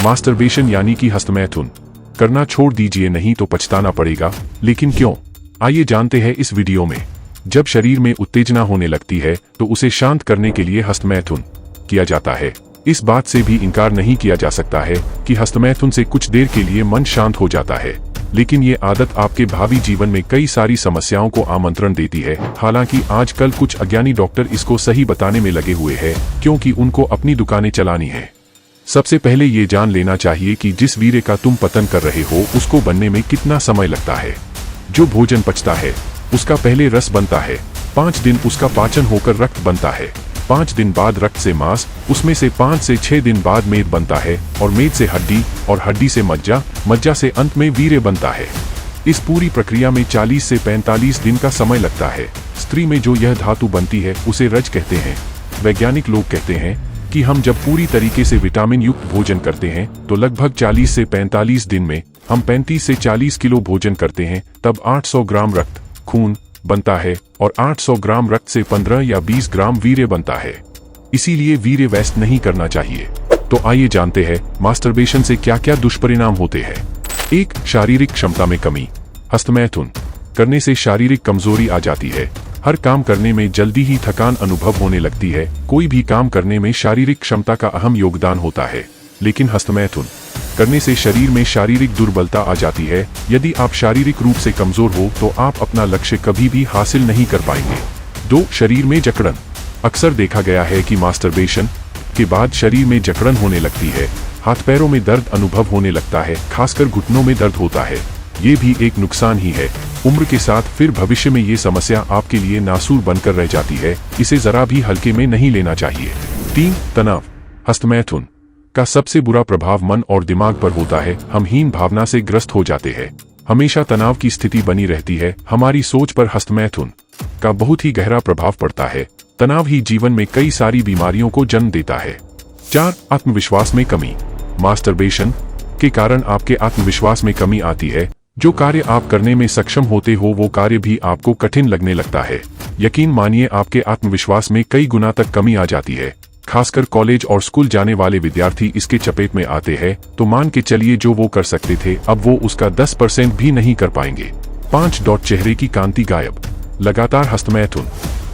Masturbation यानी कि हस्तमैथुन करना छोड़ दीजिए, नहीं तो पछताना पड़ेगा। लेकिन क्यों? आइए जानते हैं इस वीडियो में। जब शरीर में उत्तेजना होने लगती है तो उसे शांत करने के लिए हस्तमैथुन किया जाता है। इस बात से भी इनकार नहीं किया जा सकता है कि हस्तमैथुन से कुछ देर के लिए मन शांत हो जाता है, लेकिन ये आदत आपके भावी जीवन में कई सारी समस्याओं को आमंत्रण देती है। हालांकि आजकल कुछ अज्ञानी डॉक्टर इसको सही बताने में लगे हुए हैं, क्योंकि उनको अपनी दुकानें चलानी है। सबसे पहले ये जान लेना चाहिए कि जिस वीर्य का तुम पतन कर रहे हो उसको बनने में कितना समय लगता है। जो भोजन पचता है उसका पहले रस बनता है, 5 दिन उसका पाचन होकर रक्त बनता है, 5 दिन बाद रक्त से मांस, उसमें से 5 से 6 दिन बाद मेद बनता है, और मेद से हड्डी, और हड्डी से मज्जा, मज्जा से अंत में वीर्य बनता है। इस पूरी प्रक्रिया में 40 से 45 दिन का समय लगता है। स्त्री में जो यह धातु बनती है उसे रज कहते हैं। वैज्ञानिक लोग कहते हैं कि हम जब पूरी तरीके से विटामिन युक्त भोजन करते हैं तो लगभग 40 से 45 दिन में हम 35 से 40 किलो भोजन करते हैं, तब 800 ग्राम रक्त खून बनता है, और 800 ग्राम रक्त से 15 या 20 ग्राम वीर्य बनता है। इसीलिए वीर्य वेस्ट नहीं करना चाहिए। तो आइए जानते हैं मास्टरबेशन से क्या क्या दुष्परिणाम होते हैं। 1. शारीरिक क्षमता में कमी। हस्तमैथुन करने से शारीरिक कमजोरी आ जाती है। हर काम करने में जल्दी ही थकान अनुभव होने लगती है। कोई भी काम करने में शारीरिक क्षमता का अहम योगदान होता है, लेकिन हस्तमैथुन करने से शरीर में शारीरिक दुर्बलता आ जाती है। यदि आप शारीरिक रूप से कमजोर हो तो आप अपना लक्ष्य कभी भी हासिल नहीं कर पाएंगे। 2. शरीर में जकड़न। अक्सर देखा गया है कि मास्टरबेशन के बाद शरीर में जकड़न होने लगती है। हाथ पैरों में दर्द अनुभव होने लगता है, खासकर घुटनों में दर्द होता है। ये भी एक नुकसान ही है। उम्र के साथ फिर भविष्य में ये समस्या आपके लिए नासूर बनकर रह जाती है। इसे जरा भी हल्के में नहीं लेना चाहिए। 3. तनाव। हस्तमैथुन का सबसे बुरा प्रभाव मन और दिमाग पर होता है। हम हीन भावना से ग्रस्त हो जाते हैं, हमेशा तनाव की स्थिति बनी रहती है। हमारी सोच पर हस्तमैथुन का बहुत ही गहरा प्रभाव पड़ता है। तनाव ही जीवन में कई सारी बीमारियों को जन्म देता है। 4. आत्मविश्वास में कमी। मास्टरबेशन के कारण आपके आत्मविश्वास में कमी आती है। जो कार्य आप करने में सक्षम होते हो वो कार्य भी आपको कठिन लगने लगता है। यकीन मानिए आपके आत्मविश्वास में कई गुना तक कमी आ जाती है। खासकर कॉलेज और स्कूल जाने वाले विद्यार्थी इसके चपेट में आते हैं, तो मान के चलिए जो वो कर सकते थे अब वो उसका 10% भी नहीं कर पाएंगे। 5. चेहरे की कांति गायब। लगातार हस्तमैथुन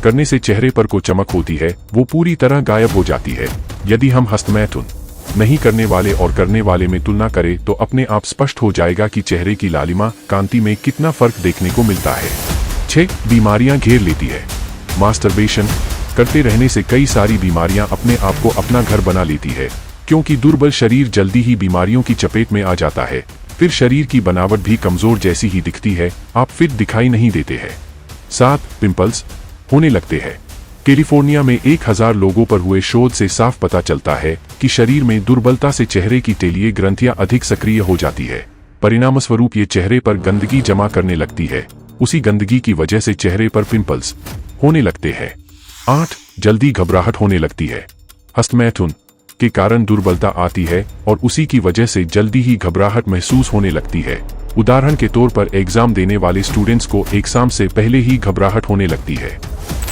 करने से चेहरे पर को चमक होती है वो पूरी तरह गायब हो जाती है। यदि हम हस्तमैथुन नहीं करने वाले और करने वाले में तुलना करें तो अपने आप स्पष्ट हो जाएगा कि चेहरे की लालिमा कांति में कितना फर्क देखने को मिलता है। 6. बीमारियां घेर लेती है। मास्टरबेशन करते रहने से कई सारी बीमारियां अपने आप को अपना घर बना लेती है, क्योंकि दुर्बल शरीर जल्दी ही बीमारियों की चपेट में आ जाता है। फिर शरीर की बनावट भी कमजोर जैसी ही दिखती है, आप फिट दिखाई नहीं देते हैं। 7. पिंपल्स होने लगते हैं। कैलिफोर्निया में 1000 लोगों पर हुए शोध से साफ पता चलता है कि शरीर में दुर्बलता से चेहरे की तेलीय ग्रंथियां अधिक सक्रिय हो जाती है। परिणामस्वरूप ये चेहरे पर गंदगी जमा करने लगती है। उसी गंदगी की वजह से चेहरे पर पिंपल्स होने लगते हैं। 8. जल्दी घबराहट होने लगती है। हस्तमैथुन के कारण दुर्बलता आती है और उसी की वजह से जल्दी ही घबराहट महसूस होने लगती है। उदाहरण के तौर पर एग्जाम देने वाले स्टूडेंट्स को एग्जाम से पहले ही घबराहट होने लगती है।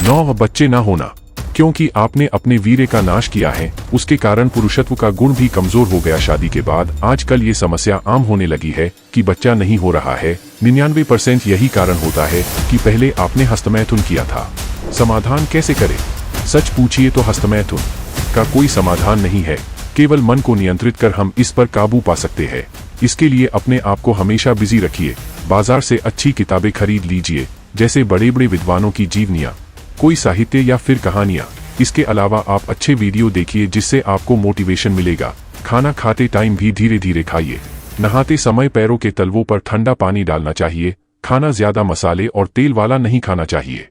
9. बच्चे ना होना। क्योंकि आपने अपने वीर्य का नाश किया है उसके कारण पुरुषत्व का गुण भी कमजोर हो गया। शादी के बाद आजकल ये समस्या आम होने लगी है कि बच्चा नहीं हो रहा है। 99% यही कारण होता है कि पहले आपने हस्तमैथुन किया था। समाधान कैसे करें? सच पूछिए तो हस्तमैथुन का कोई समाधान नहीं है। केवल मन को नियंत्रित कर हम इस पर काबू पा सकते हैं। इसके लिए अपने आप को हमेशा बिजी रखिए। बाजार से अच्छी किताबें खरीद लीजिए, जैसे बड़े बड़े विद्वानों की जीवनियां, कोई साहित्य या फिर कहानियां। इसके अलावा आप अच्छे वीडियो देखिए जिससे आपको मोटिवेशन मिलेगा। खाना खाते टाइम भी धीरे धीरे खाइए। नहाते समय पैरों के तलवों पर ठंडा पानी डालना चाहिए। खाना ज्यादा मसाले और तेल वाला नहीं खाना चाहिए।